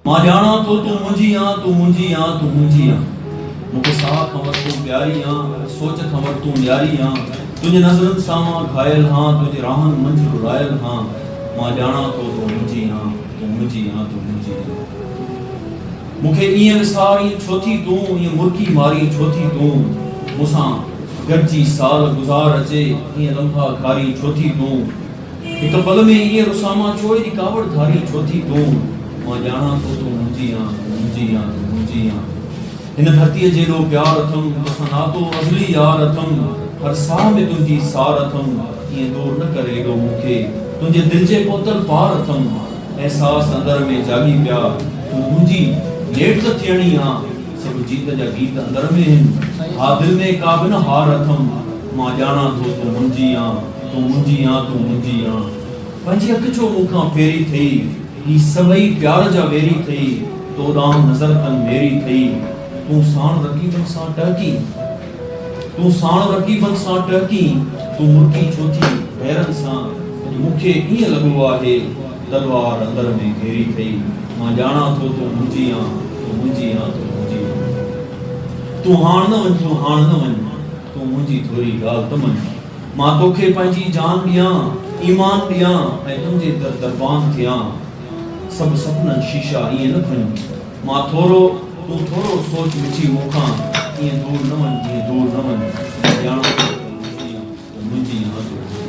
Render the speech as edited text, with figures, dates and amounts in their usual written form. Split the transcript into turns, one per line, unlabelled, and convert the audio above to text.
मां ॼाणा थो तूं मुंहिंजी आ, तूं मुंहिंजी आ, तूं मुंहिंजी आ। मूंखे साह ख़बर तूं प्यारी आ, सोच ख़बर तूं न्यारी आ। तुंहिंजे नज़रनि सां मां घायल हां, तुंहिंजे राहनि मंझि रुरायल हां। मां ॼाणा थो तूं मुंहिंजी आ, तूं मुंहिंजी आ, तूं मुंहिंजी आ। मूंखे ईअं विसार ईअं छो थी तूं, ईअं मुर्की मारी छो थी तूं। मूंसां गॾिजी साल गुज़ार अचे, ईअं लम्हा खारी छो थी तूं। हिक पल में ईअं रुसामा छो एॾी कावड़ धारी छो थी तूं। मां ॼाणा थो तूं मुंहिंजी आ, तूं मुंहिंजी आ, तूं मुंहिंजी आ। हिन धरतीअ जेॾो प्यार अथमि, तोसां नातो अज़ली यार अथमि। हर साह में तुंहिंजी सार अथमि, ईअं दूर न करे एॾो मूंखे। तुंहिंजे दिलि जे पोतल पार अथमि, अहसास अंदर में जागी पिया। तूं मुंहिंजी लेट त थियणी आ, सभु जीत जा गीत अंदर में आहिनि। हा दिलि में का बि न हार अथमि। मां ॼाणा थो तूं मुंहिंजी आ, तूं मुंहिंजी आ, तूं मुंहिंजी आ। पंहिंजी अखि छो मूंखां फेरी थई, ही सभई प्यार जा वेरी थई। तो ॾांहुं नज़र तन मेरी थई। तूं साण रकीबनि सां टहकी, तूं साण रकीबनि सां टहकी। तूं मुर्की छो थी भैरनि सां। मूंखे ईअं लॻो आहे तलवार अंदर में घेरी थई। मां ॼाणा थो तूं मुंहिंजी आ, तूं मुंहिंजी आ, तूं मुंहिंजी आ। तूं हाण न वञ, तूं हाण न वञ, तूं मुंहिंजी थोरी ॻाल्हि त मञ। मां तोखे पंहिंजी जान ॾियां, ईमान ॾियां ऐं तुंहिंजे दर दरबान थियां। सभु सपननि शीशा ईअं न खणी। मां थोरो, तूं थोरो सोच विझी मूंखां। ईअं दूर न वञ, ईअं दूर न वञ। ॼाणा थो तूं मुंहिंजी आ, तूं मुंहिंजी आ, तूं